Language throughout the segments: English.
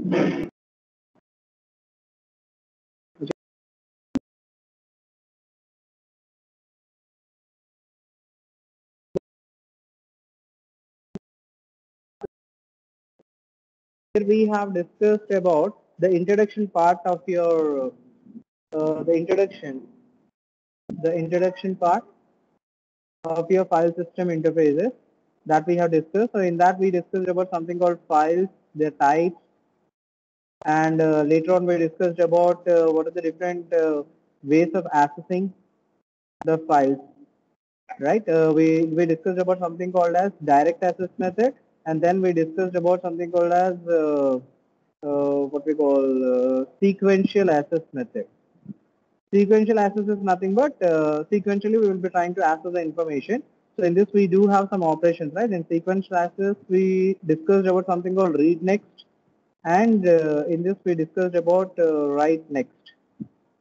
Here we have discussed about the introduction part of your the introduction part of your file system interfaces that we have discussed. So in that we discussed about something called files, their types, and later on we discussed about what are the different ways of accessing the files, right? We discussed about something called as direct access method, and then we discussed about something called as what we call sequential access method. Sequential access is nothing but sequentially we will be trying to access the information. So in this we do have some operations, right? In sequential access we discussed about something called read next, and in this we discussed about write next.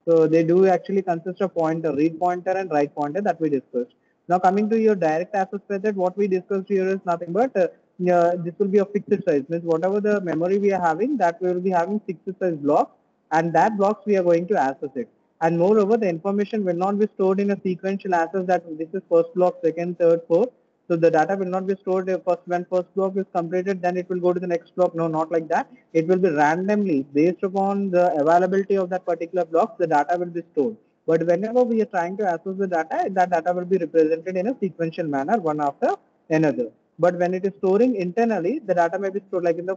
So they do actually consist of pointer, read pointer and write pointer that we discussed. Now coming to your direct access method, what we discussed here is nothing but this will be a fixed size. Means whatever the memory we are having, that we will be having fixed size blocks, and that blocks we are going to access it. And moreover, the information will not be stored in a sequential access that this is first block, second, third, fourth. So the data will not be stored first when first block is completed, then it will go to the next block. No, not like that. It will be randomly based upon the availability of that particular block, the data will be stored. But whenever we are trying to access the data, that data will be represented in a sequential manner, one after another. But when it is storing internally, the data may be stored like in the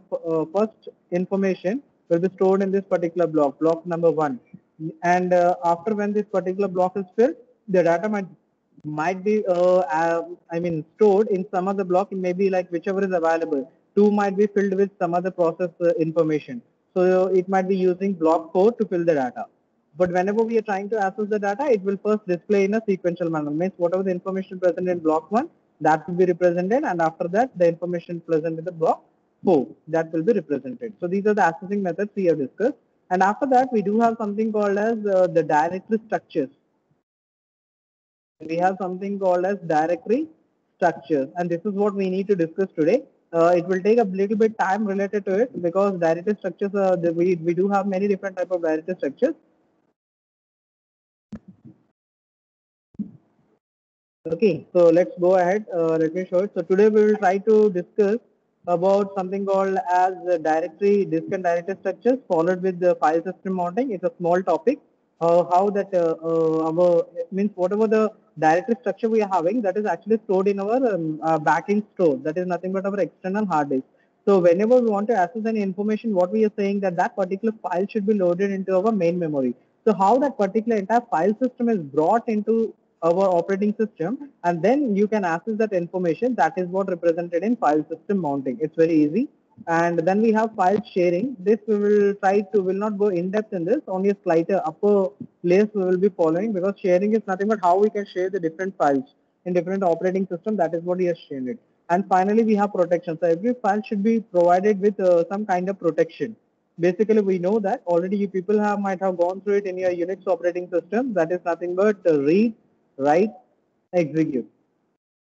first information will be stored in this particular block, block number 1. And after when this particular block is filled, the data might be I mean stored in some other block. It may be like whichever is available. 2 might be filled with some other process information. So it might be using block 4 to fill the data. But whenever we are trying to access the data, it will first display in a sequential manner. Means whatever the information present in block 1, that will be represented, and after that the information present in the block 4, that will be represented. So these are the accessing methods we have discussed. And after that we do have something called as the directory structures. We have something called as directory structures, and this is what we need to discuss today. It will take a little bit time related to it because directory structures, we do have many different type of directory structures. Okay, so let's go ahead. Let me show it. So today we will try to discuss about something called as directory disk and directory structures, followed with the file system mounting. It's a small topic. How that our means whatever the directory structure we are having, that is actually stored in our backend store. That is nothing but our external hard disk. So whenever we want to access any information, what we are saying that that particular file should be loaded into our main memory. So how that particular entire file system is brought into our operating system, and then you can access that information, that is what represented in file system mounting. It's very easy. And then we have file sharing. This we will try to, will not go in depth in this, only a slighter upper layers we will be following, because sharing is nothing but how we can share the different files in different operating system. That is what we have shared it. And finally we have protection. So every file should be provided with some kind of protection. Basically we know that already you people have might have gone through it in your Unix operating system. That is nothing but read, write, execute.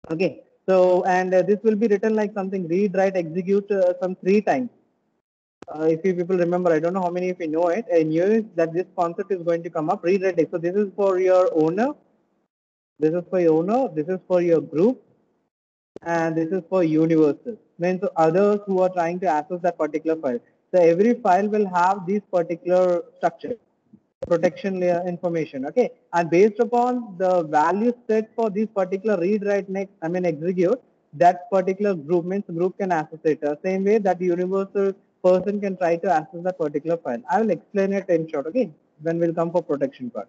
Okay, so and this will be written like something read, write, execute some 3 times. If you people remember, I don't know how many of you know it. I knew that this concept is going to come up. Read, write. So this is for your owner. This is for your owner. This is for your group, and this is for universal. Means others who are trying to access that particular file. So every file will have this particular structure, protection layer information. Okay, and based upon the value set for this particular read, write, next, I mean execute, that particular group means group can access it. Same way that universal person can try to access that particular file. I will explain it in short. Okay, when we'll come for protection part.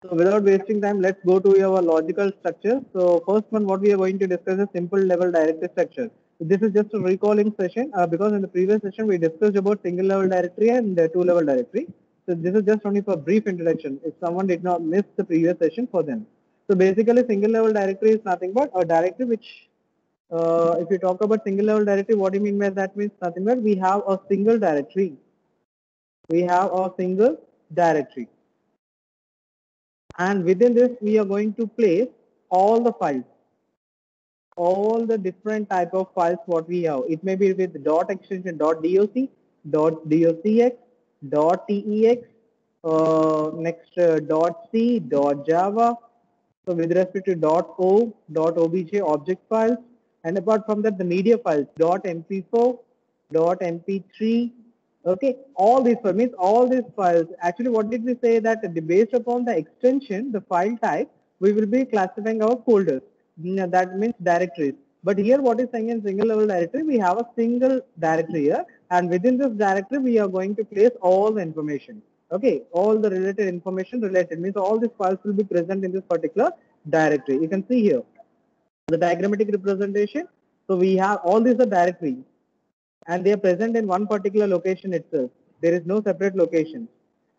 So without wasting time, let's go to our logical structure. So first one, what we are going to discuss is simple level directory structure. This is just a recalling session because in the previous session we discussed about single level directory and two level directory. So this is just only for brief introduction. If someone did not miss the previous session for them. So basically single level directory is nothing but a directory which if you talk about single level directory, what do you mean by that? Means nothing but we have a single directory. We have a single directory. And within this we are going to place all the files, all the different type of files what we have. It may be with dot extension .doc, .docx, .tex, next .c, .java. So with respect to .o, .obj object files, and apart from that the media files .mp4, .mp3. Okay, all these files means all these files. Actually, what did we say that based upon the extension, the file type, we will be classifying our folders. That means directories. But here, what is saying in single level directory, we have a single directory here, and within this directory, we are going to place all the information. Okay, all the related information related means all these files will be present in this particular directory. You can see here the diagrammatic representation. So we have all these are directories, and they are present in one particular location itself. There is no separate location.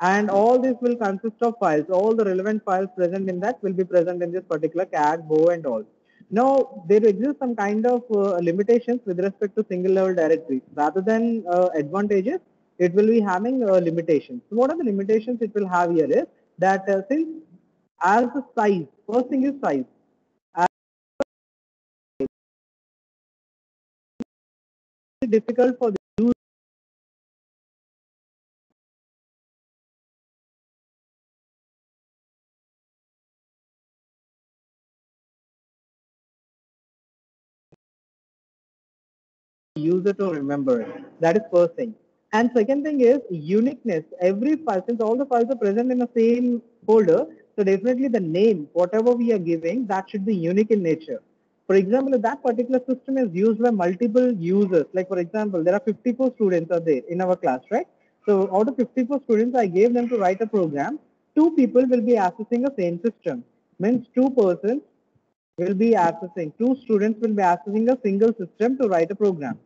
And all this will consist of files. All the relevant files present in that will be present in this particular CAD, BO and all. Now, there exists some kind of limitations with respect to single level directories. Rather than advantages, it will be having limitations. So what are the limitations it will have here is that since as the size, first thing is size. It's difficult for the user to remember it. That is first thing. And second thing is uniqueness. Every file, since all the files are present in the same folder, so definitely the name, whatever we are giving, that should be unique in nature. For example, if that particular system is used by multiple users, like for example, there are 54 students are there in our class, right? So out of 54 students, I gave them to write a program. Two people will be accessing the same system. Means two persons will be accessing, two students will be accessing a single system to write a program.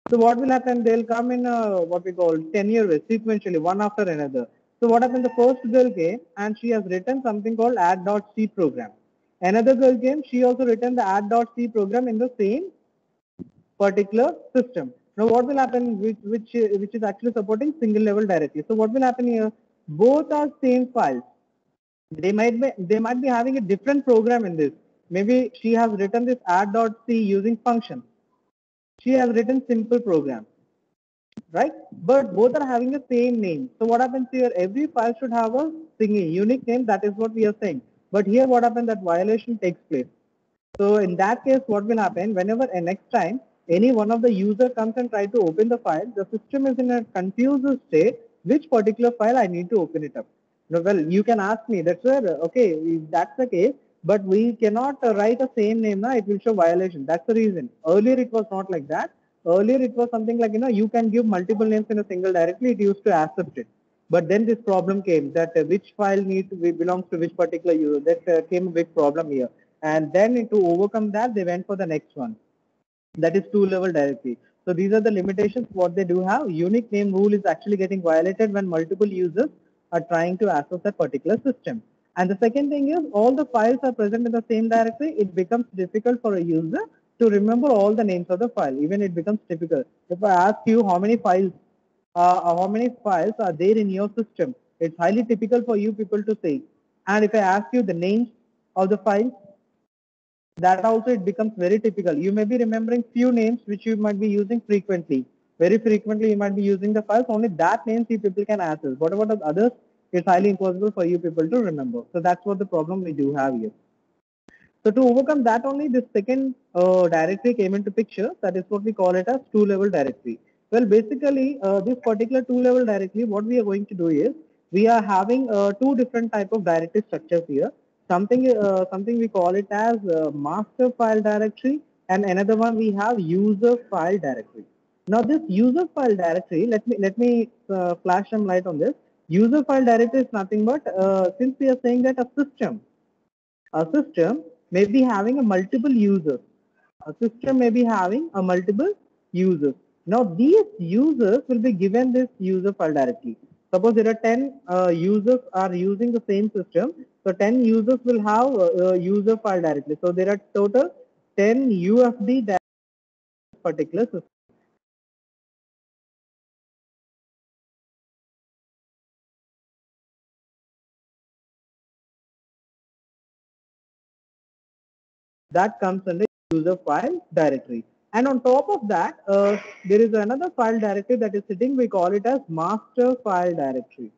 So what will happen? They'll come in what we call tenure sequentially, one after another. So what happened? The first girl came and she has written something called add.c program. Another girl came, she also written the add.c program in the same particular system. Now what will happen which is actually supporting single level directly. So what will happen here? Both are same files. They might be having a different program in this. Maybe she has written this add.c using function. She has written simple program, right? But both are having the same name. So what happens here? Every file should have a unique name. That is what we are saying. But here what happens? That violation takes place. So in that case, what will happen? Whenever next time any one of the user comes and try to open the file, the system is in a confused state. Which particular file I need to open it up? No, well, you can ask me. That's where okay, if that's the case. But we cannot write the same name. Now it will show violation. That's the reason. Earlier it was not like that. Earlier it was something like you can give multiple names in a single directory. It used to accept it. But then this problem came that which file need to belongs to which particular user. That came a big problem here. And then to overcome that, they went for the next one. That is two-level directory. So these are the limitations what they do have. Unique name rule is actually getting violated when multiple users are trying to access that particular system. And the second thing is all the files are present in the same directory. It becomes difficult for a user to remember all the names of the file. Even it becomes difficult. If I ask you how many files are there in your system, it's highly typical for you people to say. And if I ask you the names of the files, that also it becomes very typical. You may be remembering few names which you might be using frequently. Very frequently you might be using the files, only that names you people can access. What about the others? It's highly impossible for you people to remember. So that's what the problem we do have here. So to overcome that only, this second directory came into picture. That is what we call it as two-level directory. Well, basically, this particular two-level directory, what we are going to do is, we are having two different type of directory structures here. Something we call it as master file directory, and another one we have user file directory. Now, this user file directory, let me flash some light on this. User file directory is nothing but since we are saying that a system may be having a multiple users. A system may be having a multiple users. Now these users will be given this user file directly. Suppose there are 10 users are using the same system. So 10 users will have user file directly. So there are total 10 UFD that particular system. That comes under user file directory. And on top of that, there is another file directory that is sitting. We call it as master file directory.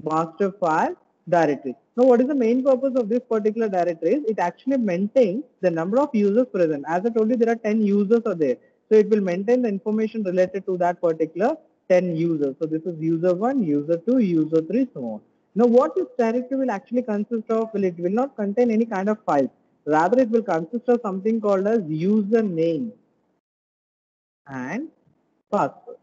Master file directory. Now, what is the main purpose of this particular directory? It actually maintains the number of users present. As I told you, there are 10 users are there. So it will maintain the information related to that particular 10 users. So this is user 1, user 2, user 3, so on. Now, what this directory will actually consist of? Well, it will not contain any kind of files. Rather, it will consist of something called as username and password.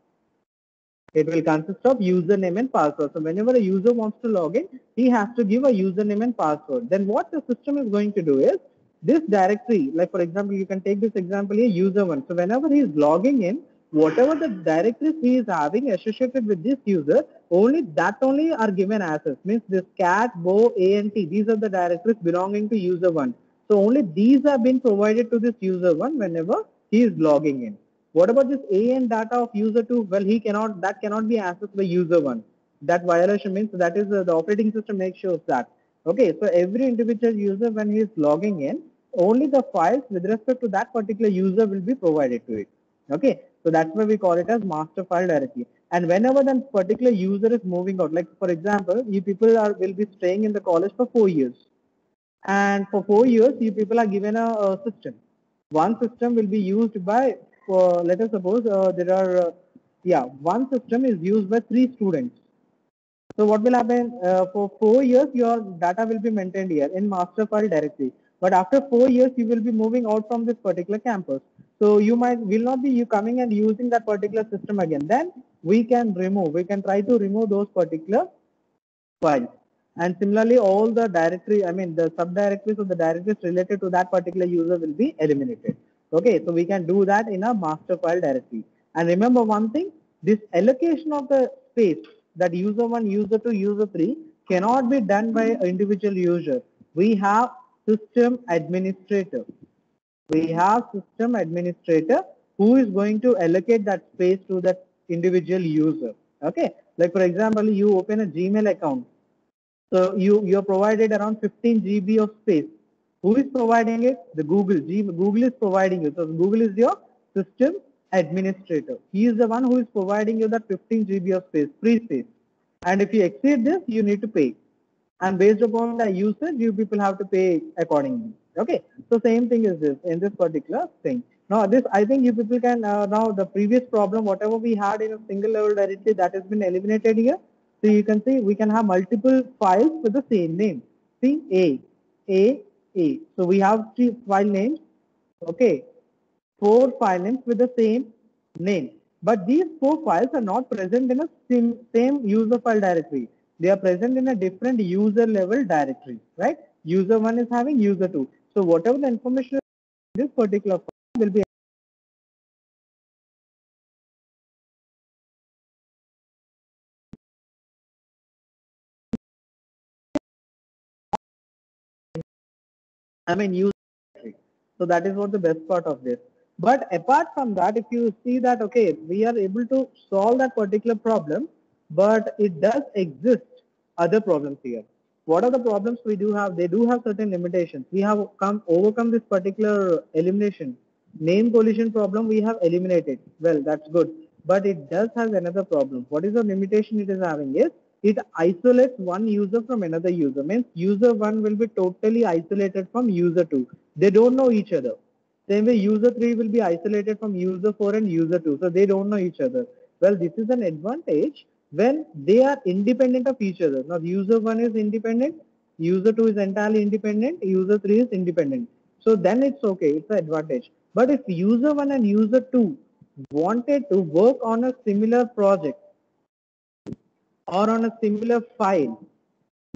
It will consist of username and password. So whenever a user wants to log in, he has to give a username and password. Then what the system is going to do is this directory, like for example, you can take this example here, user1. So whenever he is logging in, whatever the directories he is having associated with this user, only are given access. Means this cat, bo, ant, these are the directories belonging to user1. So only these have been provided to this user1 whenever he is logging in. What about this AN data of user 2? Well, that cannot be accessed by user 1. That violation means that is the operating system makes sure that. Okay, so every individual user when he is logging in, only the files with respect to that particular user will be provided to it. Okay, so that's why we call it as master file directly. And whenever that particular user is moving out, like for example, you people will be staying in the college for 4 years. And for 4 years, you people are given a system. One system will be used by, let us suppose one system is used by 3 students. So what will happen? For 4 years, your data will be maintained here in master file directory. But after 4 years, you will be moving out from this particular campus. So will not be you coming and using that particular system again. Then we can try to remove those particular files. And similarly, all the directory, I mean the subdirectories of the directories related to that particular user will be eliminated. Okay, so we can do that in a master file directory. And remember one thing, this allocation of the space that user 1, user 2, user 3 cannot be done by individual user. We have system administrator. We have system administrator who is going to allocate that space to that individual user. Okay, like for example, you open a Gmail account. So you're provided around 15 GB of space. Who is providing it? The Google. Google is providing it. So Google is your system administrator. He is the one who is providing you that 15 GB of space, free space. And if you exceed this, you need to pay. And based upon the usage, you people have to pay accordingly. Okay. So same thing is this in this particular thing. Now this, I think you people can, now the previous problem, whatever we had in a single level directory, that has been eliminated here. So you can see we can have multiple files with the same name. See A. So we have 3 file names. Okay. 4 file names with the same name. But these 4 files are not present in a same user file directory. They are present in a different user level directory, right? User 1 is having user 2. So whatever the information in this particular file will be user directory. So that is what the best part of this. But apart from that, if you see that, okay, we are able to solve that particular problem, but it does exist other problems here. What are the problems we do have? They do have certain limitations. We have overcome this particular elimination. Name collision problem we have eliminated. Well, that's good. But it does have another problem. What is the limitation it is having is it isolates one user from another user. Means user 1 will be totally isolated from user 2. They don't know each other. Same way user 3 will be isolated from user 4 and user 2. So they don't know each other. Well, this is an advantage when they are independent of each other. Now user 1 is independent, user 2 is entirely independent, user 3 is independent. So then it's okay, it's an advantage. But if user 1 and user 2 wanted to work on a similar project or on a similar file,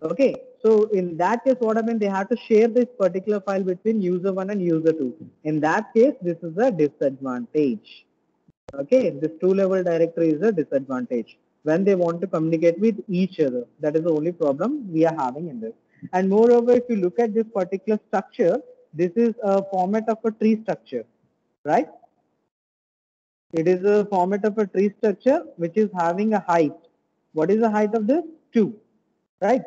okay, so in that case what happens, they have to share this particular file between user 1 and user 2. In that case, this is a disadvantage. Okay, this 2-level directory is a disadvantage when they want to communicate with each other. That is the only problem we are having in this. And moreover, if you look at this particular structure, this is a format of a tree structure, right? It is a format of a tree structure which is having a height. What is the height of this? 2, right?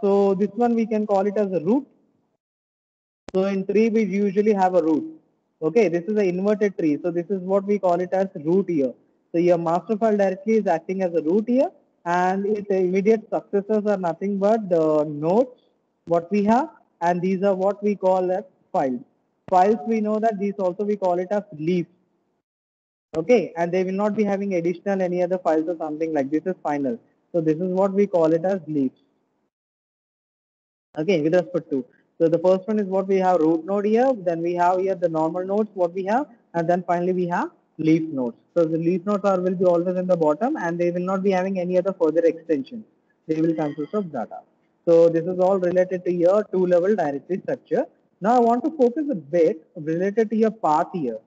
So this one we can call it as a root. So in tree we usually have a root. Okay, this is an inverted tree. So this is what we call it as root here. So your master file directly is acting as a root here, and its immediate successors are nothing but the nodes what we have, and these are what we call as files. Files, we know that these also we call it as leaves. Okay, and they will not be having additional any other files or something like this is final. So this is what we call it as leaves. Okay, with respect to. So the first one is what we have root node here, then we have here the normal nodes what we have, and then finally we have leaf nodes. So the leaf nodes are will be always in the bottom, and they will not be having any other further extensions. They will consist of data. So this is all related to your two-level directory structure. Now I want to focus a bit related to your path here.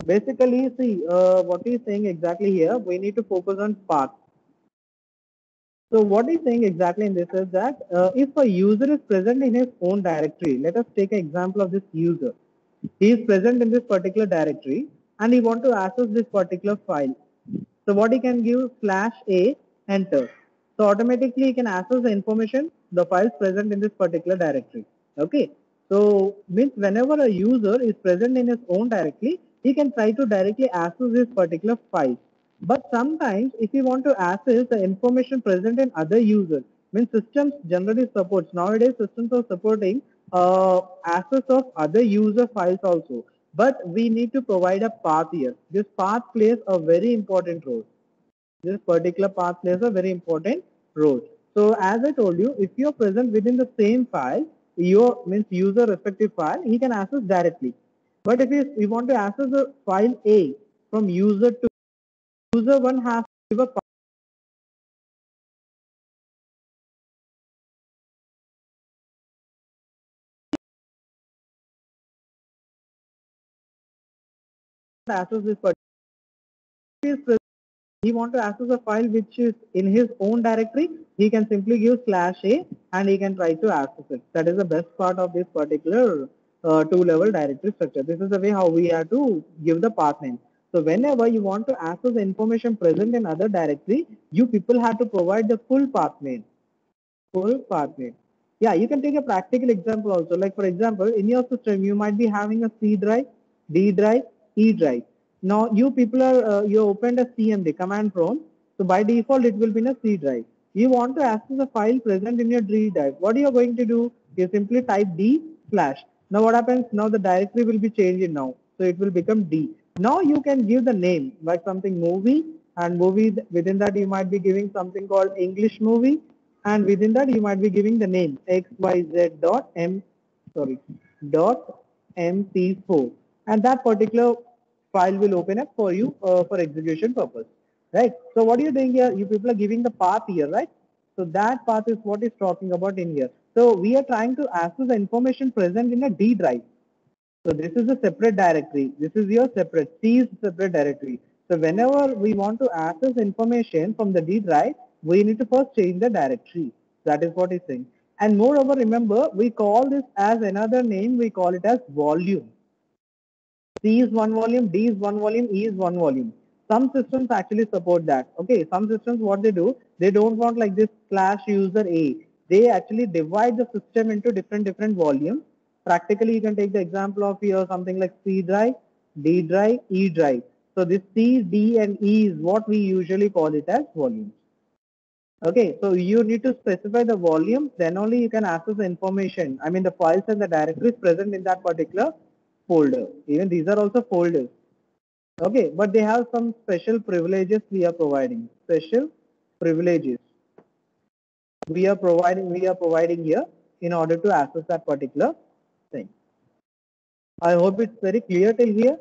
Basically, see what he's saying exactly here. We need to focus on path. So what he's saying exactly in this is that if a user is present in his own directory, let us take an example of this user. He is present in this particular directory and he want to access this particular file. So what he can give /a enter. So automatically he can access the information, the files present in this particular directory. Okay. So means whenever a user is present in his own directory, he can try to directly access this particular file. But sometimes if you want to access the information present in other users, means systems generally supports, nowadays systems are supporting access of other user files also. But we need to provide a path here. This path plays a very important role. This particular path plays a very important role. So as I told you, if you are present within the same file, your means user respective file, he can access directly. But if you want to access the file A from user to user one has to give a access this particular. He want to access a file which is in his own directory, he can simply give /a and he can try to access it. That is the best part of this particular two-level directory structure. This is the way how we have to give the path name. So whenever you want to access the information present in other directory, you people have to provide the full path name. Full path name. Yeah, you can take a practical example also. Like for example, in your system, you might be having a C drive, D drive, E drive. Now you people are you opened a CMD command prompt. So by default, it will be in a C drive. You want to access a file present in your D drive. What you are going to do? You simply type D slash. Now what happens? Now the directory will be changed now. So it will become D. Now you can give the name like something movie, and movie within that you might be giving something called English movie, and within that you might be giving the name xyz dot m sorry dot mp4, and that particular file will open up for you for execution purpose, right? So what are you doing here? You people are giving the path here, right? So that path is what is talking about in here. So we are trying to access the information present in a D drive. So this is a separate directory. This is your separate C is separate directory. So whenever we want to access information from the D drive, we need to first change the directory. That is what it's saying. And moreover, remember, we call this as another name. We call it as volume. C is one volume, D is one volume, E is one volume. Some systems actually support that. Okay, some systems what they do, they don't want like this /user A. They actually divide the system into different volumes. Practically, you can take the example of here something like C drive, D drive, E drive. So this C, D, and E is what we usually call it as volumes. Okay, so you need to specify the volume, then only you can access the information. I mean the files and the directories present in that particular folder. Even these are also folders. Okay, but they have some special privileges we are providing. Special privileges we are providing here in order to access that particular thing. I hope it's very clear till here.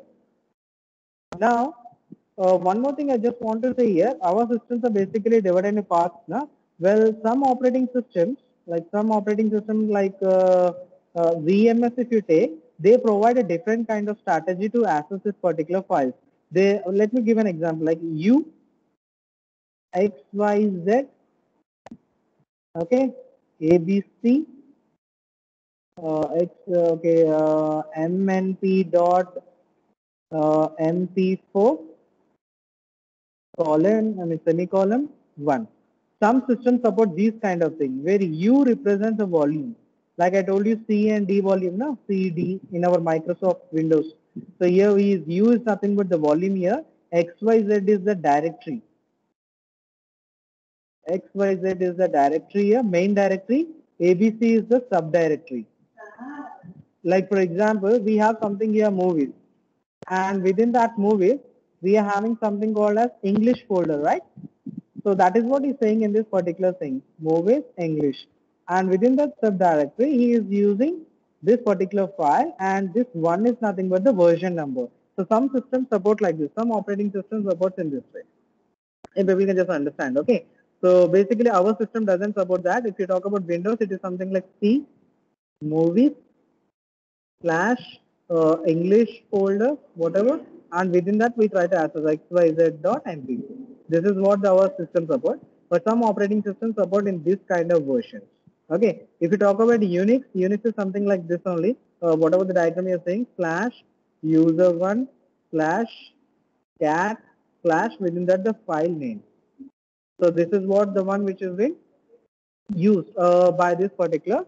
Now, one more thing I just want to say here, our systems are basically divided into parts. Na? Well, some operating systems, VMS if you take, they provide a different kind of strategy to access this particular file. Let me give an example, like U, X, Y, Z, okay, A, B, C, MNP dot MP4 semicolon 1. Some systems support these kind of things where U represents a volume. Like I told you C and D volume, no? C, D in our Microsoft Windows. So here we is U is nothing but the volume here. XYZ is the directory. XYZ is the directory here, main directory. ABC is the subdirectory. Like for example, we have something here movies, and within that movies, we are having something called as English folder, right? So that is what he's saying in this particular thing, movies English. And within that subdirectory, he is using this particular file, and this one is nothing but the version number. So some systems support like this, some operating systems supports in this way. If we can just understand, okay? So basically our system doesn't support that. If you talk about Windows, it is something like C, movies, slash English folder, whatever, and within that we try to access xyz.mp. This is what our system supports, but some operating systems support in this kind of versions. Okay, if you talk about Unix, Unix is something like this only. Whatever the diagram you are saying, slash user1 slash cat slash within that the file name. So this is what the one which is been used by this particular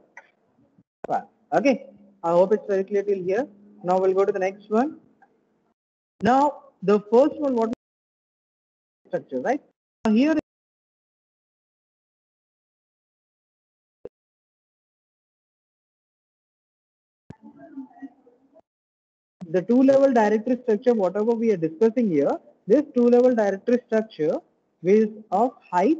file. Okay, I hope it's very clear till here. Now we'll go to the next one. Now the first one, what structure, right? Now here the two-level directory structure, whatever we are discussing here, this two-level directory structure is of height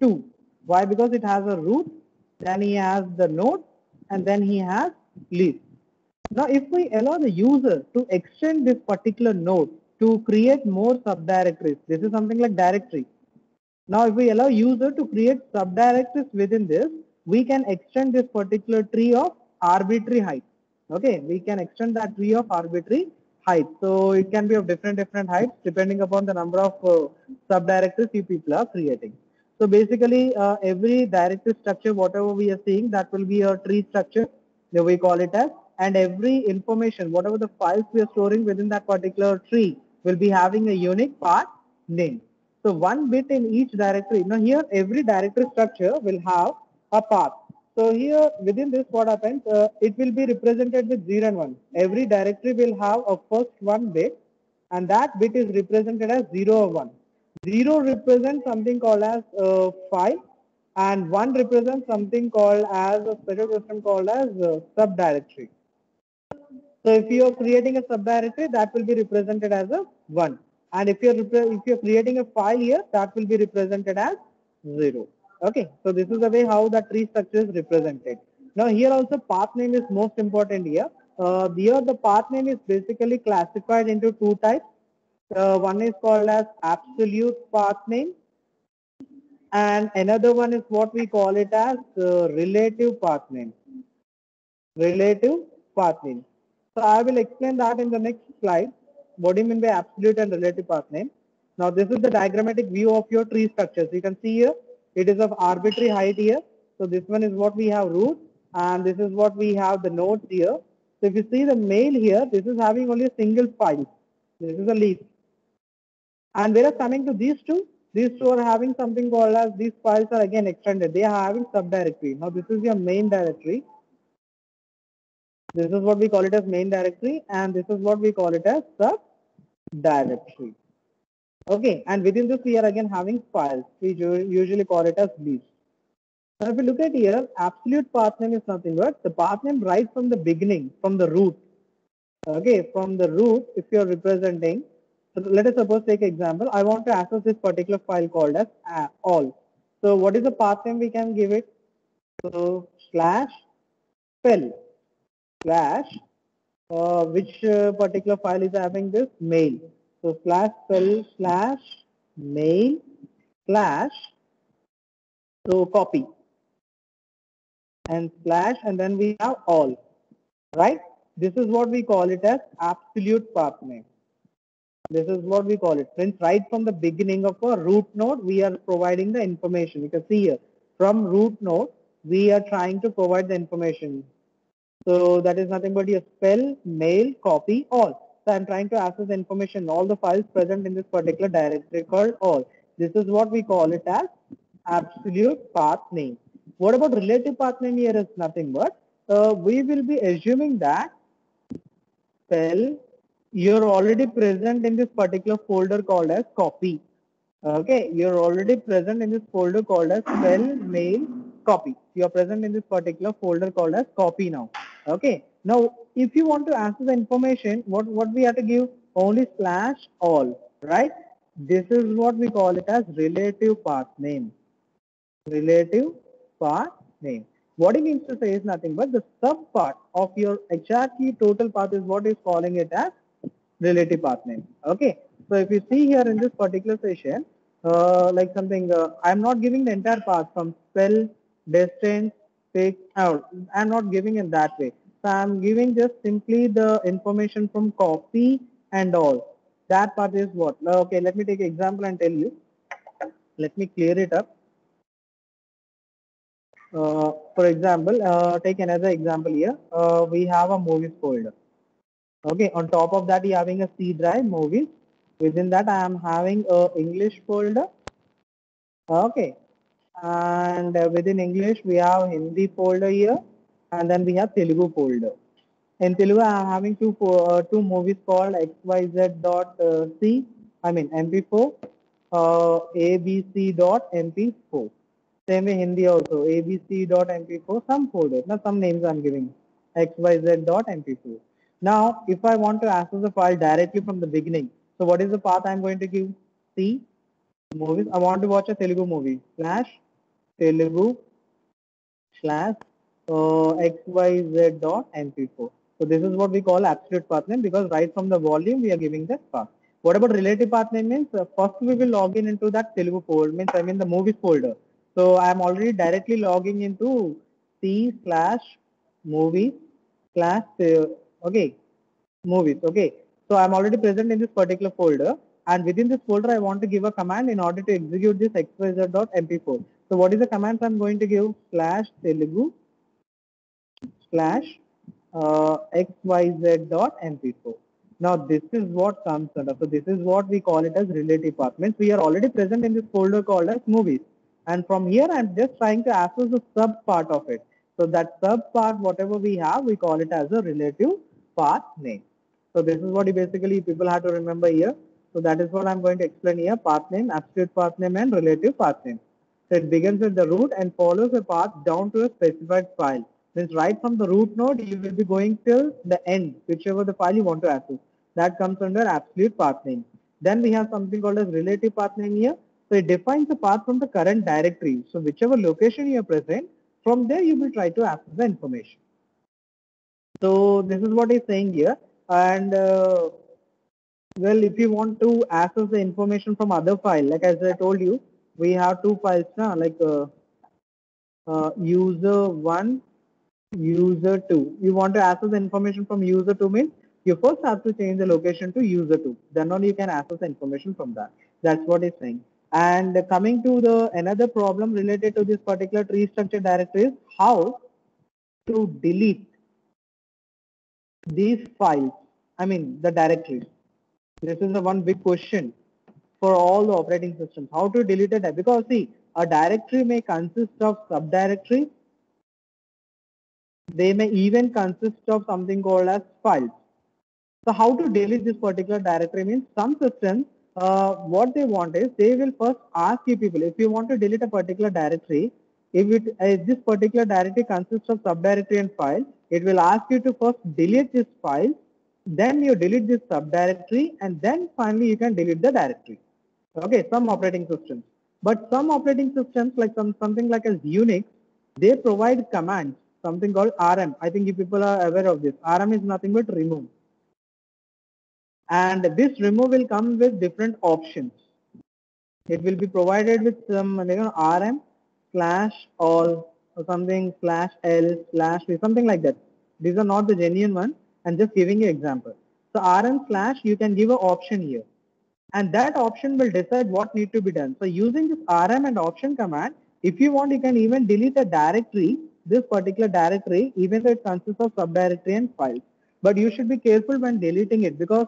2. Why? Because it has a root, then he has the node, and then he has leaf. Now, if we allow the user to extend this particular node to create more subdirectories, this is something like directory. Now, if we allow user to create subdirectories within this, we can extend this particular tree of arbitrary height. Okay, we can extend that tree of arbitrary height. So it can be of different heights depending upon the number of subdirectories you people are creating. So basically, every directory structure, whatever we are seeing, that will be a tree structure. We call it as, and every information, whatever the files we are storing within that particular tree, will be having a unique path name. So one bit in each directory. Now here every directory structure will have a path. So here within this what happens, it will be represented with 0 and 1. Every directory will have a first one bit, and that bit is represented as 0 or 1. 0 represents something called as 5, and 1 represents something called as a special system called as subdirectory. So if you are creating a subdirectory, that will be represented as a 1. And if you're creating a file here, that will be represented as 0. Okay, so this is the way how the tree structure is represented. Now here also path name is most important here. Here the path name is basically classified into two types. One is called as absolute path name, and another one is what we call it as relative path name. Relative path name. So I will explain that in the next slide. What do you mean by absolute and relative path name? Now this is the diagrammatic view of your tree structure. So you can see here, it is of arbitrary height here. So this one is what we have root, and this is what we have the nodes here. So if you see the mail here, this is having only a single file. This is a leaf. And whereas coming to these two are having something called as, these files are again extended. They are having subdirectory. Now this is your main directory. This is what we call it as main directory, and this is what we call it as subdirectory. Okay, and within this we are again having files. We usually call it as leaves. Now if you look at here, absolute path name is nothing but the path name right from the beginning, from the root. Okay, from the root, if you are representing, so let us suppose take example, I want to access this particular file called as all. So what is the path name we can give it? So slash spell slash which particular file is having this mail. So slash spell slash mail slash so copy and slash, and then we have all, right? This is what we call it as absolute path name. This is what we call it. Since right from the beginning of a root node, we are providing the information. You can see here from root node, we are trying to provide the information. So that is nothing but your spell, mail, copy, all. So I'm trying to access the information, all the files present in this particular directory called all. This is what we call it as absolute path name. What about relative path name here is nothing but we will be assuming that spell, you're already present in this particular folder called as copy. Okay, you're already present in this folder called as spell mail copy. You're present in this particular folder called as copy now. Okay, now if you want to access the information, what we have to give? Only slash all, right? This is what we call it as relative path name. Relative path name. What it means to say is nothing but the sub part of your exactly total path is what is calling it as relative path name. Okay, so if you see here in this particular session, like something, I'm not giving the entire path from spell, distance, pick out. I'm not giving it that way. So I'm giving just simply the information from copy and all. That part is what? Okay, let me take an example and tell you. Let me clear it up. For example, take another example here. We have a movies folder. Okay, on top of that, you're having a C drive movies. Within that, I am having a English folder. Okay, and within English, we have Hindi folder here, and then we have Telugu folder. In Telugu, I am having two movies called XYZ.C. I mean MP4, ABC.MP4. Same way Hindi also ABC.MP4. Some folder, now some names I am giving XYZ.MP4. Now, if I want to access the file directly from the beginning, so what is the path I am going to give? C movies. I want to watch a Telugu movie. Slash Telugu slash xyz.mp4. So this is what we call absolute path name because right from the volume we are giving that path. What about relative path name means first we will log in into that Telugu folder means I mean the movies folder. So I am already directly logging into C slash movies slash okay movies. Okay, so I'm already present in this particular folder, and within this folder, I want to give a command in order to execute this xyz.mp4. So what is the command I'm going to give? Slash Telugu slash xyz.mp4. Now this is what comes under. So this is what we call it as relative path. Means we are already present in this folder called as movies. And from here I'm just trying to access the sub part of it. So that sub part, whatever we have, we call it as a relative path name. So this is what basically people have to remember here. So that is what I'm going to explain here. Path name, absolute path name and relative path name. So it begins with the root and follows a path down to a specified file. Means right from the root node, you will be going till the end, whichever the file you want to access. That comes under absolute path name. Then we have something called as relative path name here. So it defines the path from the current directory. So whichever location you are present, from there you will try to access the information. So this is what he's saying here. And well, if you want to access the information from other file, like as I told you, we have two files now, like user1, user2. You want to access the information from user2 means you first have to change the location to user2. Then only you can access the information from that. That's what he's saying. And coming to the another problem related to this particular tree structure directory is how to delete these files. I mean the directories. This is the one big question for all the operating systems. How to delete it? Because see, a directory may consist of subdirectories. They may even consist of something called as files. So how to delete this particular directory means some systems, what they want is they will first ask you people, if you want to delete a particular directory, if this particular directory consists of subdirectory and file, it will ask you to first delete this file, then you delete this subdirectory, and then finally you can delete the directory. Okay, some operating systems. But some operating systems like something like as Unix, they provide commands, something called RM. I think you people are aware of this. RM is nothing but remove. And this remove will come with different options. It will be provided with some RM slash all or something slash L slash something like that. These are not the genuine ones. I'm just giving you example. So RM slash you can give an option here, and that option will decide what need to be done. So using this RM and option command, if you want, you can even delete a directory, this particular directory, even though it consists of subdirectory and files. But you should be careful when deleting it because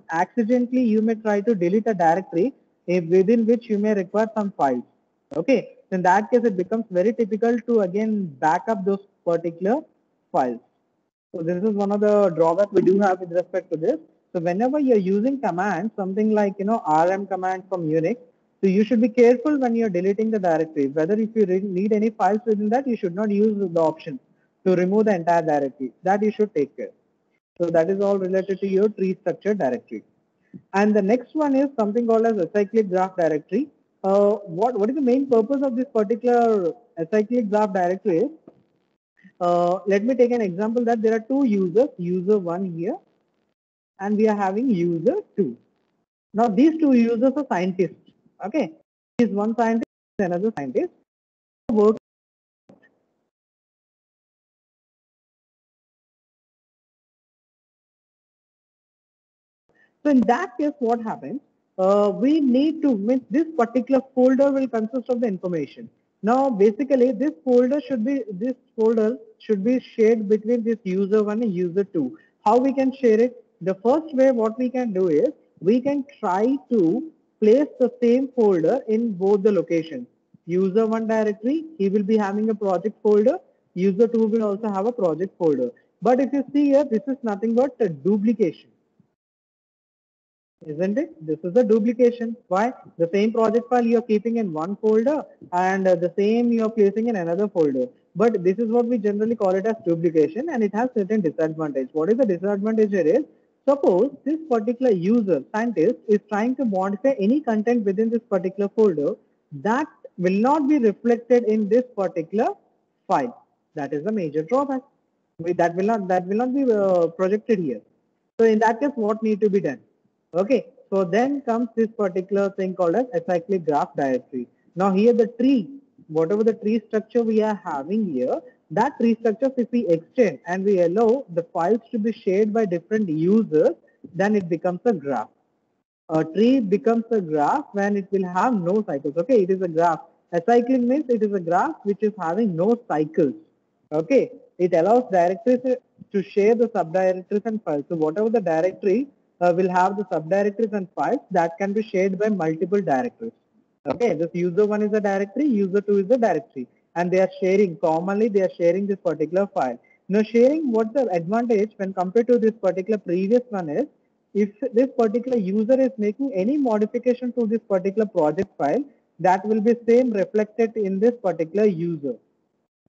accidentally you may try to delete a directory within which you may require some files. Okay, in that case, it becomes very difficult to again back up those particular files. So this is one of the drawbacks we do have with respect to this. So whenever you're using commands, something like, rm command from Unix, so you should be careful when you're deleting the directory. Whether if you need any files within that, you should not use the option to remove the entire directory. That you should take care. So that is all related to your tree structure directory. And the next one is something called as acyclic graph directory. What is the main purpose of this particular acyclic graph directory is, let me take an example that there are two users, user 1 here, and we are having user 2. Now these two users are scientists. Okay, is one scientist, another scientist. Work. So in that case, what happens? We need to, mean this particular folder will consist of the information. Now, basically, this folder should be shared between this user 1 and user 2. How we can share it? The first way, what we can do is we can try to place the same folder in both the locations. User 1 directory, he will be having a project folder. User 2 will also have a project folder. But if you see here, this is nothing but a duplication. Isn't it? This is a duplication. Why? The same project file you're keeping in one folder and the same you're placing in another folder. But this is what we generally call it as duplication, and it has certain disadvantage. What is the disadvantage here is, suppose this particular user, scientist, is trying to modify any content within this particular folder, that will not be reflected in this particular file. That is a major drawback. That will not be projected here. So in that case, what need to be done? Okay, so then comes this particular thing called as acyclic graph directory. Now here the tree, whatever the tree structure we are having here, that tree structure, if we extend and we allow the files to be shared by different users, then it becomes a graph. A tree becomes a graph when it will have no cycles. Okay, it is a graph. Acyclic means it is a graph which is having no cycles. Okay, it allows directories to share the subdirectories and files. So whatever the directory will have the subdirectories and files that can be shared by multiple directories. Okay, this user 1 is a directory, user 2 is a directory, and they are sharing, commonly they are sharing this particular file. Now sharing, what's the advantage when compared to this particular previous one is, if this particular user is making any modification to this particular project file, that will be same reflected in this particular user.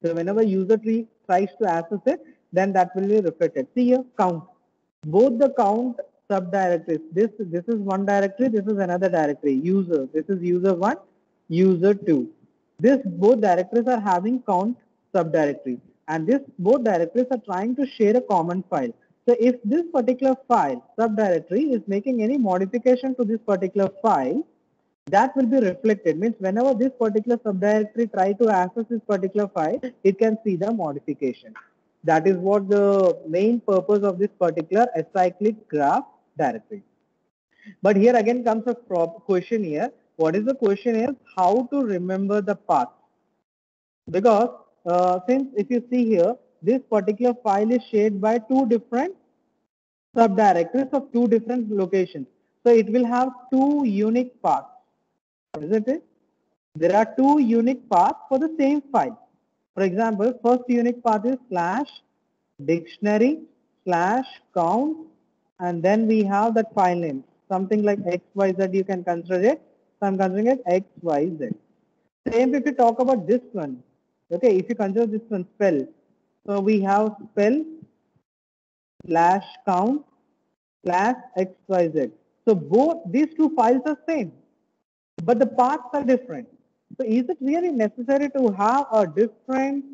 So whenever user tree tries to access it, then that will be reflected. See here, count. Both the count subdirectories. This is one directory, this is another directory. User. This is user 1, user 2. This both directories are having count subdirectory. And this both directories are trying to share a common file. So if this particular file subdirectory is making any modification to this particular file, that will be reflected. Means whenever this particular subdirectory try to access this particular file, it can see the modification. That is what the main purpose of this particular acyclic graph directory. But here again comes a question here. What is the question is how to remember the path? Because since if you see here, this particular file is shared by two different subdirectories of two different locations. So it will have two unique paths, isn't it? There are two unique paths for the same file. For example, first unique path is /dictionary/count, and then we have that file name, something like XYZ. You can consider it. So I'm considering it XYZ. Same if you talk about this one. Okay, if you consider this one spell. So we have spell/count/XYZ. So both these two files are same, but the paths are different. So is it really necessary to have a different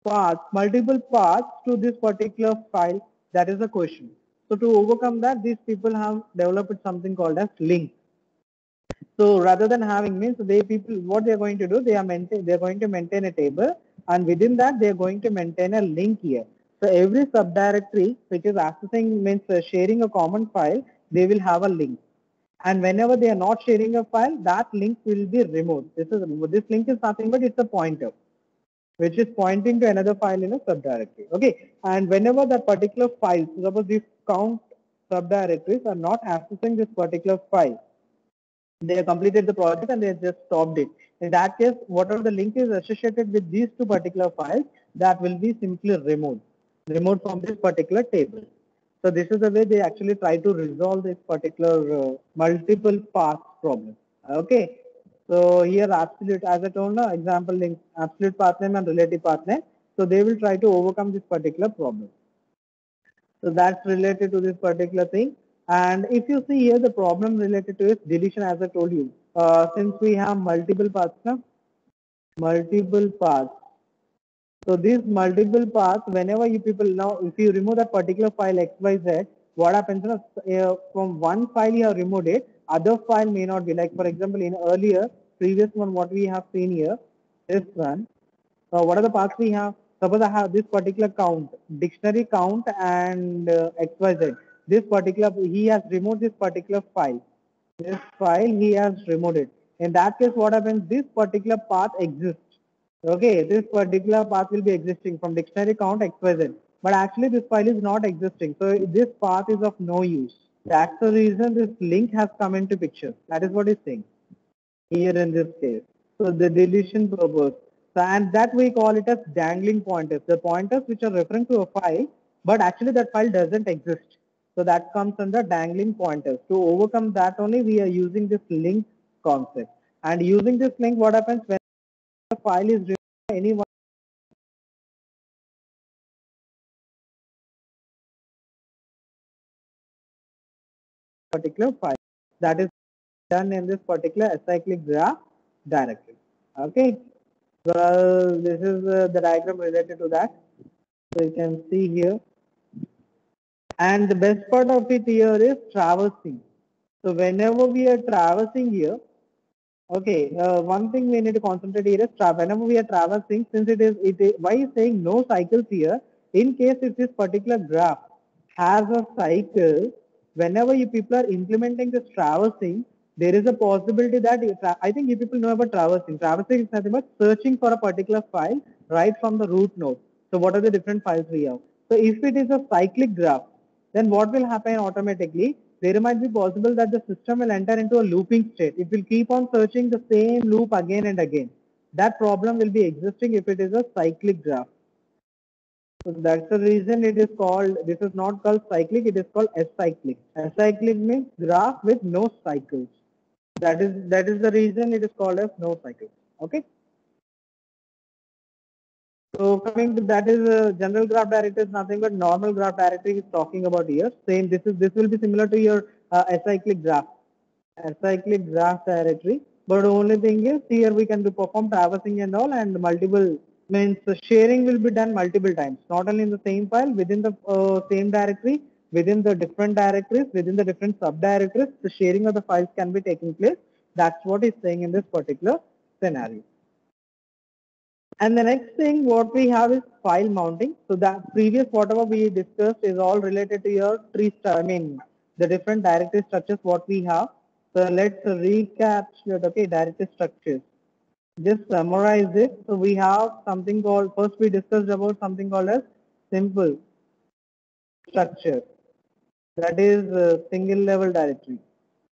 path, multiple paths to this particular file? That is the question. So to overcome that, these people have developed something called as link. So rather than having means what they are going to do, they are going to maintain a table, and within that they are going to maintain a link here. So every subdirectory which is accessing means sharing a common file, they will have a link. And whenever they are not sharing a file, that link will be removed. This link is nothing but it's a pointer, which is pointing to another file in a subdirectory. Okay, and whenever that particular file, suppose these count subdirectories are not accessing this particular file, they have completed the project and they have just stopped it. In that case, whatever the link is associated with these two particular files, that will be simply removed from this particular table. So this is the way they actually try to resolve this particular multiple path problem. Okay. So here absolute, as I told now, example link absolute path name and relative path name. So they will try to overcome this particular problem. So that's related to this particular thing. And if you see here, the problem related to is deletion, as I told you. Since we have multiple paths now, multiple paths. So these multiple paths, whenever you people now, if you remove that particular file XYZ, what happens from one file you have removed it, other file may not be. Like for example, in earlier previous one, what we have seen here, this one. What are the paths we have? Suppose I have this particular count, dictionary count and XYZ. This particular, he has removed this particular file. This file he has removed it. In that case, what happens? This particular path exists. Okay, this particular path will be existing from dictionary count XYZ. But actually this file is not existing. So this path is of no use. That's the reason this link has come into picture. That is what he's saying here in this case. So the deletion purpose. So, and that we call it as dangling pointers. The pointers which are referring to a file, but actually that file doesn't exist. So that comes under dangling pointers. To overcome that only we are using this link concept. And using this link, what happens when the file is removed by any one particular file. That is done in this particular acyclic graph directly. Okay. Well, this is the diagram related to that. So you can see here. And the best part of it here is traversing. So whenever we are traversing here, okay, one thing we need to concentrate here is whenever we are traversing, since why is saying no cycles here, in case if this particular graph has a cycle, whenever you people are implementing this traversing, there is a possibility that, I think you people know about traversing. Traversing is nothing but searching for a particular file right from the root node. So what are the different files we have? So if it is a cyclic graph, then what will happen automatically? There might be possible that the system will enter into a looping state. It will keep on searching the same loop again and again. That problem will be existing if it is a cyclic graph. So that's the reason it is called, this is not called cyclic, it is called acyclic. Acyclic means graph with no cycles. That is the reason it is called as no cycles. Okay. So coming to that is general graph directory is nothing but normal graph directory is talking about here. Same, this will be similar to your acyclic graph. Acyclic graph directory. But the only thing is here we can do perform traversing and all, and multiple means sharing will be done multiple times, not only in the same file, within the same directory, within the different directories, within the different subdirectories, the sharing of the files can be taking place. That's what is saying in this particular scenario. And the next thing what we have is file mounting. So that previous whatever we discussed is all related to your the different directory structures what we have. So let's recapitulate, okay, directory structures. Just summarize it. So we have something called, first we discussed about something called as simple structure. That is single level directory.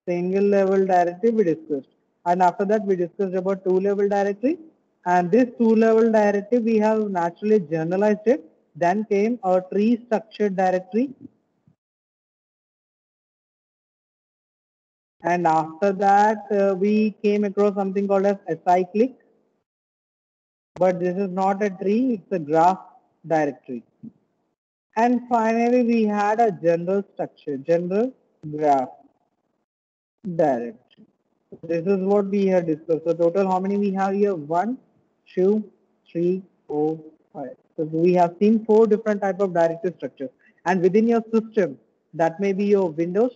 Single level directory we discussed. And after that we discussed about two level directory. And this two level directory we have naturally generalized it. Then came our tree structured directory. And after that we came across something called as acyclic. But this is not a tree, it's a graph directory. And finally we had a general structure, general graph directory. This is what we have discussed. So total how many we have here? 1, 2, 3, 4, 5. So we have seen 4 different type of directory structures. And within your system, that may be your Windows,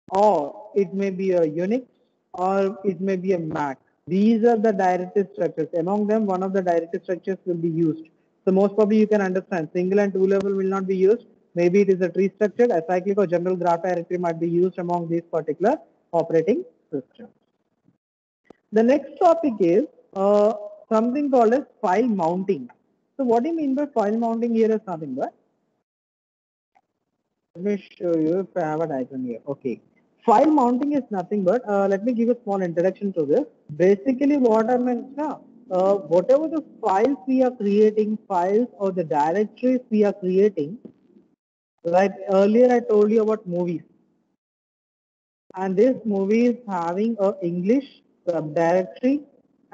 or it may be a Unix, or it may be a Mac. These are the directory structures. Among them, one of the directory structures will be used. So most probably you can understand single and two level will not be used. Maybe it is a tree structured, acyclic or general graph directory might be used among these particular operating systems. The next topic is something called as file mounting. So what do you mean by file mounting here is nothing but, let me show you if I have a diagram here. Okay. File mounting is nothing but, let me give a small introduction to this. Basically what I meant now, whatever the files we are creating, files or the directories we are creating, Like earlier I told you about movies. And this movie is having a English subdirectory,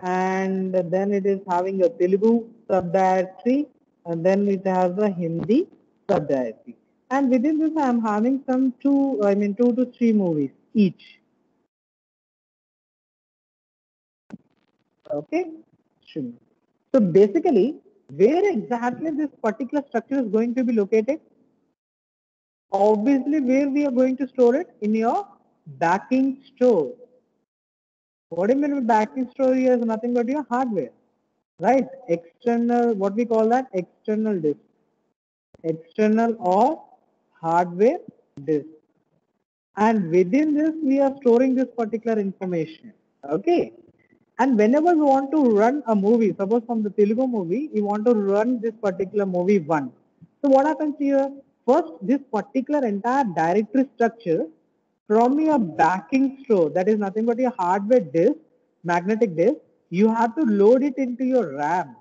and then it is having a Telugu subdirectory, and then it has a Hindi subdirectory. And within this, I am having two to three movies each. Okay. Sure. So basically, where exactly this particular structure is going to be located? Obviously, where we are going to store it? In your backing store. What do you mean by backing store here is nothing but your hardware, right? External, what we call that? External disk. External or hardware disk. And within this, we are storing this particular information. Okay. And whenever we want to run a movie, suppose from the Telugu movie, we want to run this particular movie one. So what happens here? First, this particular entire directory structure from your backing store, that is nothing but your hardware disk, magnetic disk, you have to load it into your RAM.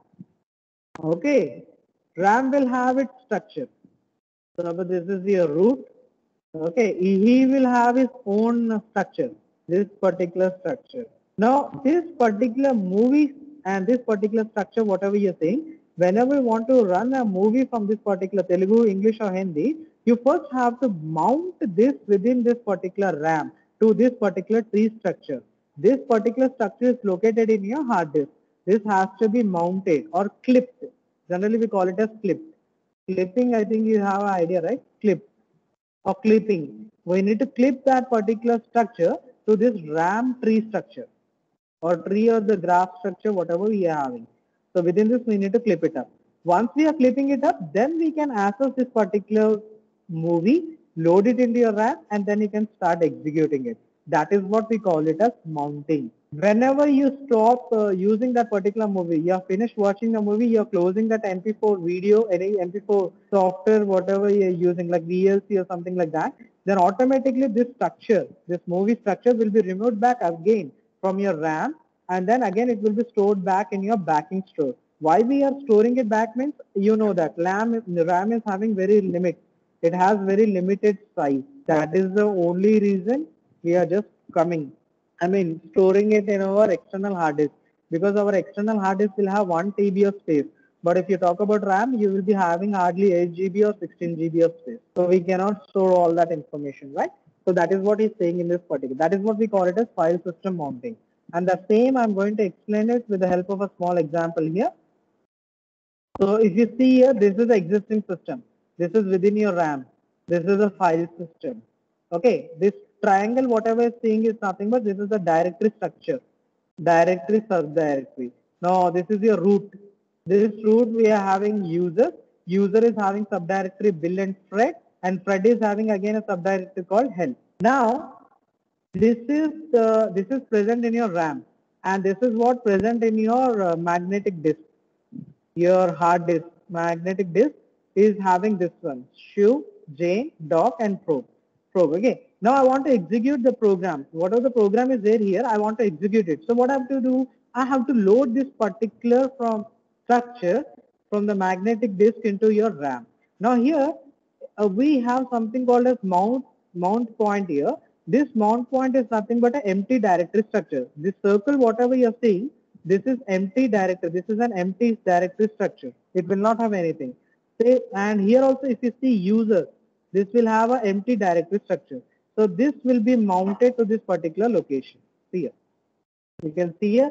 Okay. RAM will have its structure. So this is your root. Okay. He will have his own structure, this particular structure. Now, this particular movie and this particular structure, whatever you're saying, whenever you want to run a movie from this particular Telugu, English or Hindi, you first have to mount this within this particular RAM to this particular tree structure. This particular structure is located in your hard disk. This has to be mounted or clipped. Generally, we call it as clipped. Clipping, I think you have an idea, right? Clip or clipping. We need to clip that particular structure to this RAM tree structure or tree or the graph structure, whatever we are having. So within this, we need to clip it up. Once we are clipping it up, then we can access this particular movie, load it into your RAM, and then you can start executing it. That is what we call it as mounting. Whenever you stop using that particular movie, you are finished watching the movie, you are closing that MP4 video, any MP4 software, whatever you are using, like VLC or something like that, then automatically this structure, this movie structure will be removed back again from your RAM, and then again it will be stored back in your backing store. Why we are storing it back means, you know that RAM is having very limit. It has very limited size. That is the only reason we are just coming. I mean, storing it in our external hard disk, because our external hard disk will have 1 TB of space. But if you talk about RAM, you will be having hardly 8 GB or 16 GB of space. So we cannot store all that information, right? So that is what he's saying in this particular. That is what we call it as file system mounting. And the same I'm going to explain it with the help of a small example here. So if you see here, this is the existing system. This is within your RAM. This is a file system. Okay, this triangle, whatever is seeing is nothing but this is the directory structure. Directory subdirectory. Now this is your root. This root we are having user. User is having subdirectory build and Fred is having again a subdirectory called help. Now this is present in your RAM, and this is what present in your magnetic disk. Your hard disk, magnetic disk is having this one, shoe, Jane, doc, and probe. Okay. Now I want to execute the program. Whatever the program is there here, I want to execute it. So what I have to do, I have to load this particular from structure from the magnetic disk into your RAM. Now here we have something called as mount point here. This mount point is nothing but an empty directory structure. This circle, whatever you're seeing, this is empty directory. This is an empty directory structure. It will not have anything. Say, and here also, if you see user, this will have an empty directory structure. So this will be mounted to this particular location. See here. You can see here.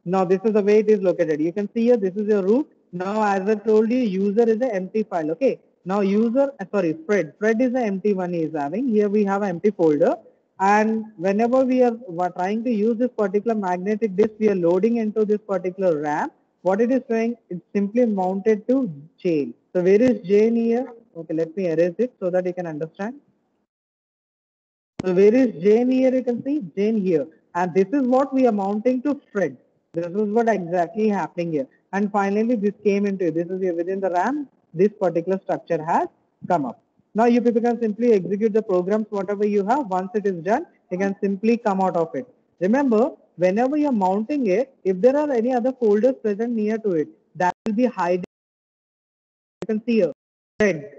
Now this is the way it is located. You can see here, this is your root. Now as I told you, user is an empty file. Okay. Now Fred. Fred is the empty one he is having. Here we have an empty folder. And whenever we're trying to use this particular magnetic disk, we are loading into this particular RAM. What it is doing, it's simply mounted to Jane. So where is Jane here? Okay, let me erase it so that you can understand. So where is Jane here? You can see Jane here. And this is what we are mounting to Fred. This is what exactly happening here. And finally, this came into, this is here within the RAM, this particular structure has come up. Now you people can simply execute the programs, whatever you have. Once it is done, you can simply come out of it. Remember, whenever you're mounting it, if there are any other folders present near to it, that will be hidden. You can see here, Fred.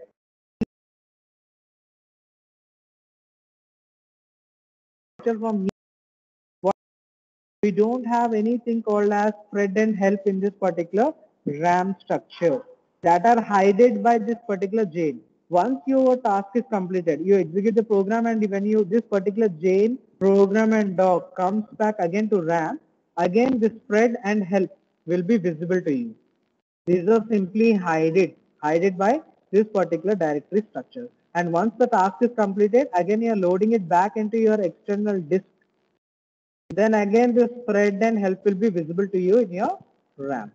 structure from we don't have anything called as spread and help in this particular RAM structure that are hidden by this particular chain. Once your task is completed, you execute the program, and when you this particular chain program and doc comes back again to RAM, again the spread and help will be visible to you. These are simply hidden by this particular directory structure. And once the task is completed, again you are loading it back into your external disk. Then again the spread and help will be visible to you in your RAM.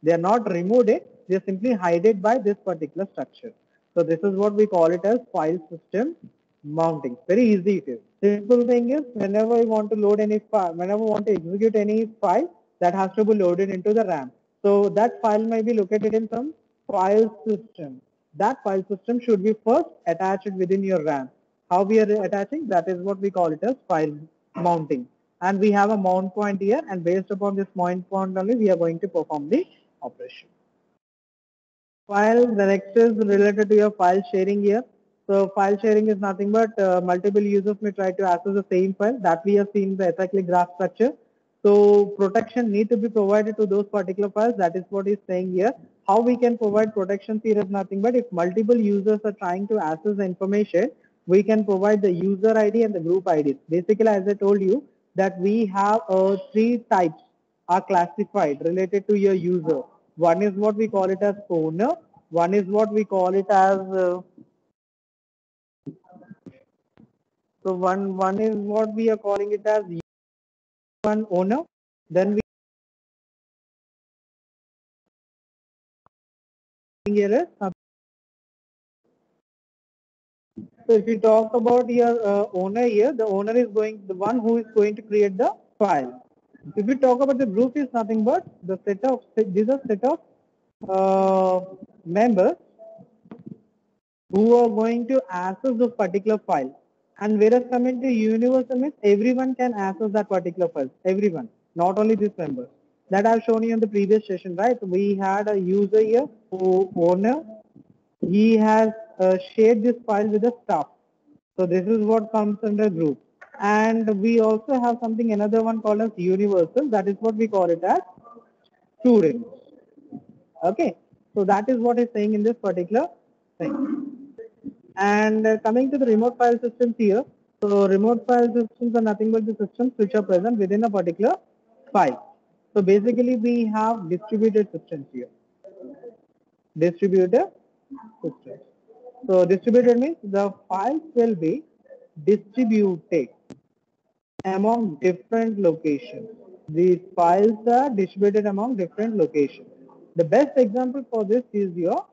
They are not removed they are simply hidden by this particular structure. So this is what we call it as file system mounting. Very easy it is. Simple thing is whenever you want to load any file, whenever you want to execute any file, that has to be loaded into the RAM. So that file may be located in some file system. That file system should be first attached within your RAM. How we are attaching, that is what we call it as file mounting. And we have a mount point here, and based upon this mount point only we are going to perform the operation. File, the next is related to your file sharing here. So file sharing is nothing but multiple users may try to access the same file that we have seen the acyclic graph structure. So protection need to be provided to those particular files. That is what is saying here. How we can provide protection here is nothing but if multiple users are trying to access the information, we can provide the user ID and the group ID. Basically, as I told you, that we have three types are classified related to your user. One is what we call it as owner. One is what we call it as so one is what we are calling it as one owner. Then we here is so if you talk about your owner here, the owner is the one who is going to create the file. If we talk about the group is nothing but the set of these are set of members who are going to access the particular file. And whereas coming to universal means everyone can access that particular file. Everyone, not only this member. That I've shown you in the previous session, right? We had a user here who owner. He has shared this file with the staff. So this is what comes under group. And we also have something another one called as universal. That is what we call it as students. Okay. So that is what is saying in this particular thing. And coming to the remote file systems here, so remote file systems are nothing but the systems which are present within a particular file. So basically we have distributed systems here. Distributed systems. So distributed means the files will be distributed among different locations. These files are distributed among different locations. The best example for this is your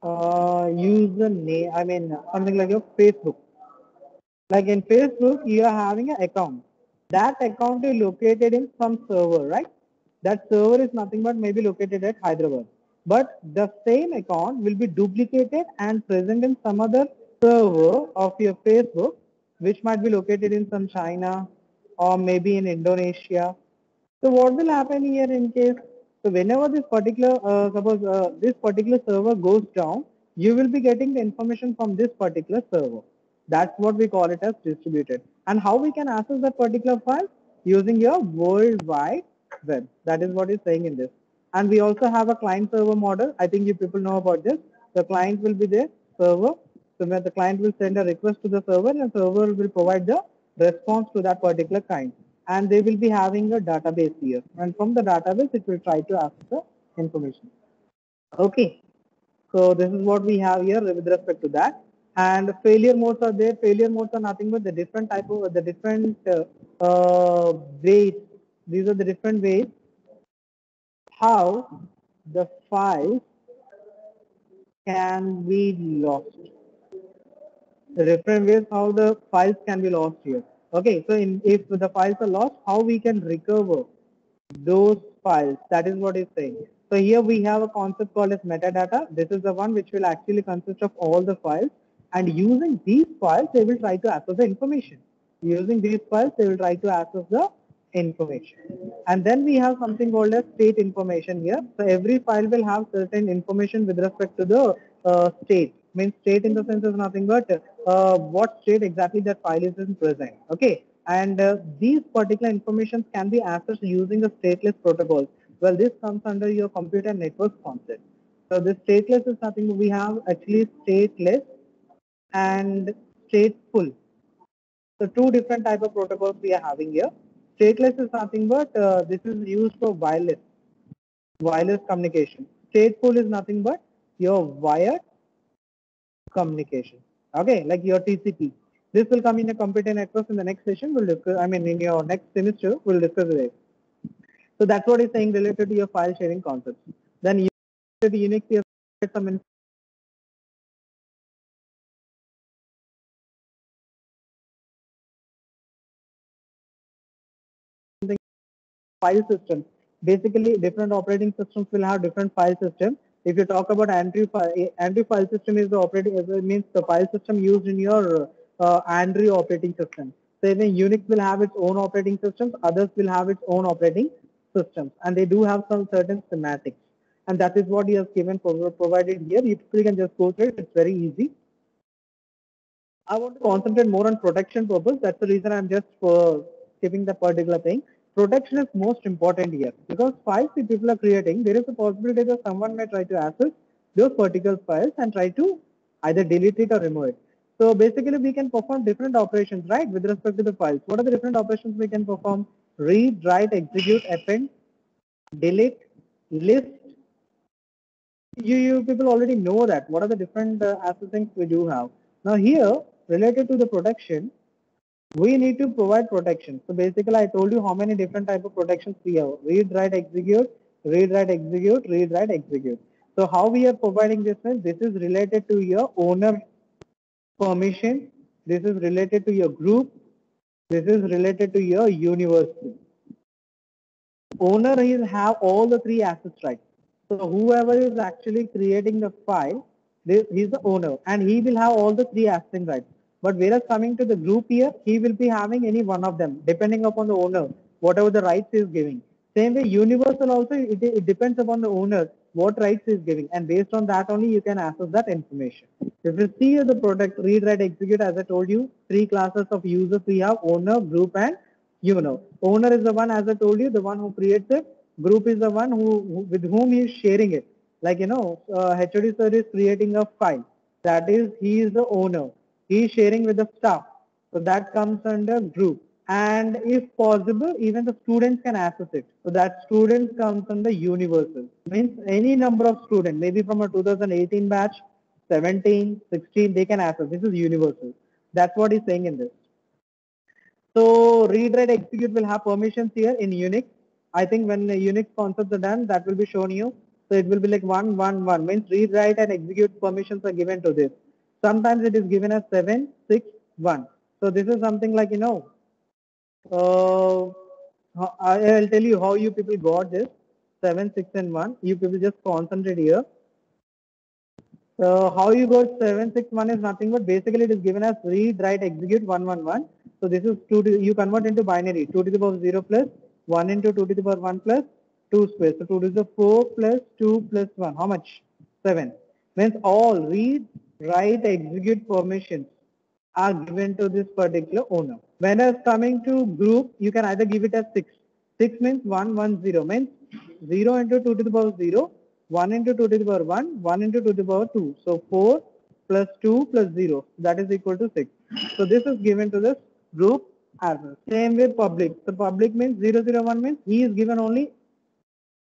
username, I mean something like your Facebook. Like in Facebook, you are having an account. That account is located in some server, right? That server is nothing but maybe located at Hyderabad. But the same account will be duplicated and present in some other server of your Facebook, which might be located in some China or maybe in Indonesia. So what will happen here in case, so whenever this particular, suppose this particular server goes down, you will be getting the information from this particular server. That's what we call it as distributed. And how we can access that particular file? Using your World Wide Web. That is what is saying in this. And we also have a client server model. I think you people know about this. The client will be the server. So when the client will send a request to the server, and the server will provide the response to that particular client. And they will be having a database here. And from the database, it will try to access the information. Okay. So this is what we have here with respect to that. And failure modes are there. Failure modes are nothing but the different type of the different ways. These are the different ways how the files can be lost. The different ways how the files can be lost here. Okay, so if the files are lost, how we can recover those files? That is what it's saying. So here we have a concept called as metadata. This is the one which will actually consist of all the files, and using these files they will try to access the information. Using these files they will try to access the information. And then we have something called as state information here. So every file will have certain information with respect to the state. Means state in the sense is nothing but what state exactly that file is in present. Okay. and these particular informations can be accessed using the stateless protocol. Well, this comes under your computer network concept. So this stateless is nothing, we have actually stateless and stateful. So two different type of protocols we are having here. Stateless is nothing but this is used for wireless communication. Stateful is nothing but your wired communication. Okay, like your TCP. This will come in a computer network in the next session. We'll discuss. I mean, in your next semester, we'll discuss it. So that's what is saying related to your file sharing concepts. Then you Unix, you have some file systems. Basically, different operating systems will have different file systems. If you talk about Andrew file system is the operating, it means the file system used in your Andrew operating system. So even Unix will have its own operating systems, others will have its own operating systems, and they do have some certain schematics. And that is what he has given provided here. You can just go through it. It's very easy. I want to concentrate more on protection purpose. That's the reason I'm just skipping that particular thing. Protection is most important here because files that people are creating, there is a possibility that someone may try to access those particular files and try to either delete it or remove it. So basically we can perform different operations, right, with respect to the files. What are the different operations we can perform? Read, write, execute, append, delete, list. You people already know that. What are the different things we do have? Now here, related to the protection, we need to provide protection. So basically, I told you how many different type of protections we have. Read, write, execute, read, write, execute, read, write, execute. So how we are providing this? This is related to your owner permission. This is related to your group. This is related to your university. Owner is have all the three assets rights. So whoever is actually creating the file, he's the owner and he will have all the three assets rights. But whereas coming to the group here, he will be having any one of them depending upon the owner, whatever the rights he is giving. Same way universal also, it depends upon the owner, what rights he is giving, and based on that only you can access that information. If you see the product, read, write, execute, as I told you, three classes of users we have: owner, group, and owner is the one, as I told you, the one who creates it. Group is the one who with whom he is sharing it. Like HOD sir is creating a file. That is, he is the owner. He is sharing with the staff. So that comes under group. And if possible, even the students can access it. So that students comes under universal. Means any number of students, maybe from a 2018 batch, 17, 16, they can access. This is universal. That's what he's saying in this. So read, write, execute will have permissions here in Unix. I think when the Unix concepts are done, that will be shown you. So it will be like 1, 1, 1. Means read, write, and execute permissions are given to this. Sometimes it is given as 7, 6, 1. So this is something like, I'll tell you how you people got this. 7, 6, and 1. You people just concentrate here. So how you got 761 is nothing but basically it is given as read, write, execute 111. So this is 2 to, you convert into binary 2 to the power 0 plus 1 into 2 to the power 1 plus 2 square. So 2 to the 4 plus 2 plus 1. How much? 7. Means all read, write, execute permissions are given to this particular owner. When it's coming to group, you can either give it as 6. 6 means 110 means 0 into 2 to the power 0, 1 into 2 to the power 1, 1 into 2 to the power 2. So 4 plus 2 plus 0, that is equal to 6. So this is given to this group address. Same with public. So public means 001 means he is given only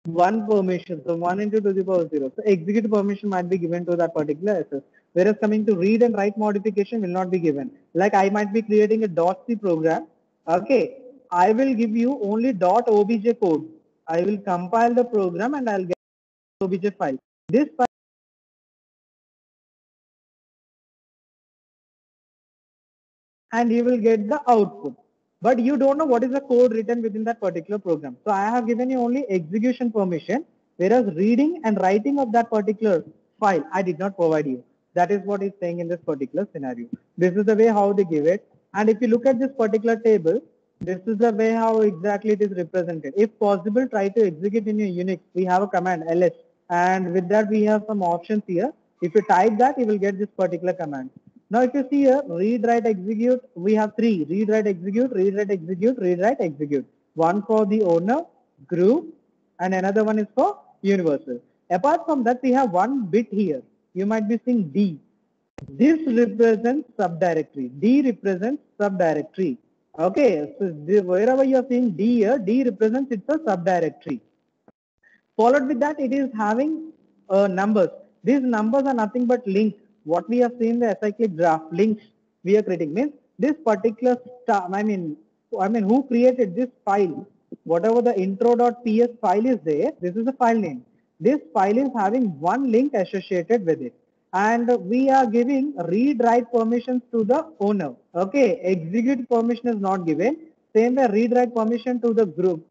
one permission. So 1 into 2 to the power 0. So execute permission might be given to that particular SS. Whereas coming to read and write modification will not be given. Like I might be creating a .c program. Okay. I will give you only .obj code. I will compile the program and I'll get obj file. This file and you will get the output. But you don't know what is the code written within that particular program. So I have given you only execution permission, whereas reading and writing of that particular file, I did not provide you. That is what is saying in this particular scenario. This is the way how they give it. And if you look at this particular table, this is the way how exactly it is represented. If possible, try to execute in your Unix. We have a command ls, and with that we have some options here. If you type that, you will get this particular command. Now if you see here, read, write, execute, we have three: read, write, execute, read, write, execute, read, write, execute. One for the owner, group, and another one is for universal. Apart from that, we have one bit here. You might be seeing D. This represents subdirectory. D represents subdirectory. Okay, so wherever you are seeing D here, D represents it's a subdirectory. Followed with that, it is having numbers. These numbers are nothing but links. What we have seen the acyclic graph links we are creating means this particular who created this file, whatever the intro.ps file is there, this is the file name. This file is having one link associated with it, and we are giving read write permissions to the owner. Okay, execute permission is not given. Same way, read write permission to the group,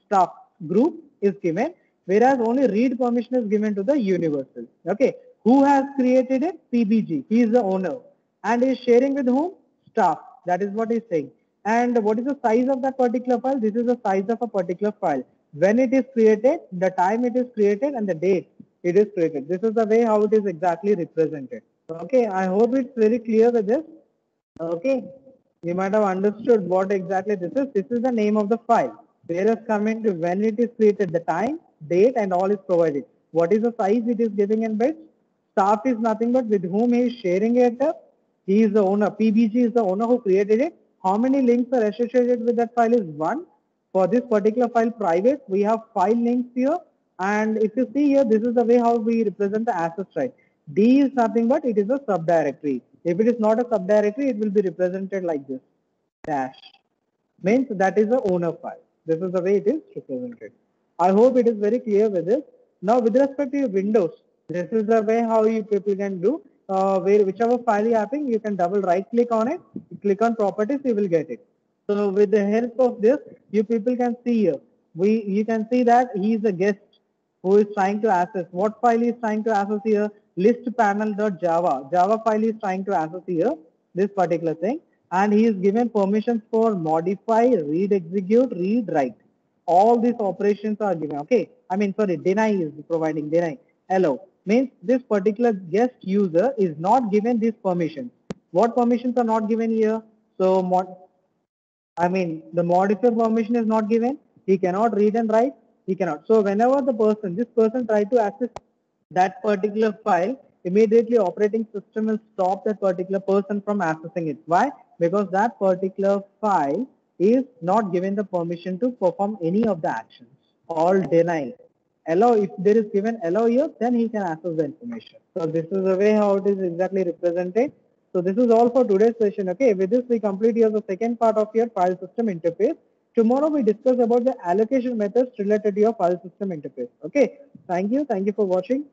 staff group is given, whereas only read permission is given to the universal. Okay, who has created it? PBG. He is the owner and is sharing with whom? Staff. That is what he's saying. And what is the size of that particular file? This is the size of a particular file. When it is created, the time it is created, and the date it is created. This is the way how it is exactly represented. Okay, I hope it's very clear with this. Okay, you might have understood what exactly this is. This is the name of the file. Whereas coming to when it is created, the time, date, and all is provided. What is the size it is giving in bits? Staff is nothing but with whom he is sharing it. He is the owner. PBG is the owner who created it. How many links are associated with that file is one. For this particular file private, we have 5 links here. And if you see here, this is the way how we represent the assets, right? D is nothing but it is a subdirectory. If it is not a subdirectory, it will be represented like this. Dash means that is the owner file. This is the way it is represented. I hope it is very clear with this. Now with respect to your Windows, this is the way how you people can do. Where whichever file you having, you can double right click on it, click on properties, you will get it. So with the help of this, you people can see here. You can see that he is a guest who is trying to access. What file is trying to access here? List panel.java. Java file is trying to access here, this particular thing. And he is given permissions for modify, read, execute, read, write. All these operations are given. Okay. Deny is providing deny. Allow means this particular guest user is not given these permissions. What permissions are not given here? So the modifier permission is not given. He cannot read and write. He cannot. So whenever this person try to access that particular file, immediately operating system will stop that particular person from accessing it. Why? Because that particular file is not given the permission to perform any of the actions. All denied. Allow, if there is given allow here, then he can access the information. So this is the way how it is exactly represented. So this is all for today's session. Okay, with this we complete here the second part of your file system interface. Tomorrow we discuss about the allocation methods related to your file system interface. Okay, thank you for watching.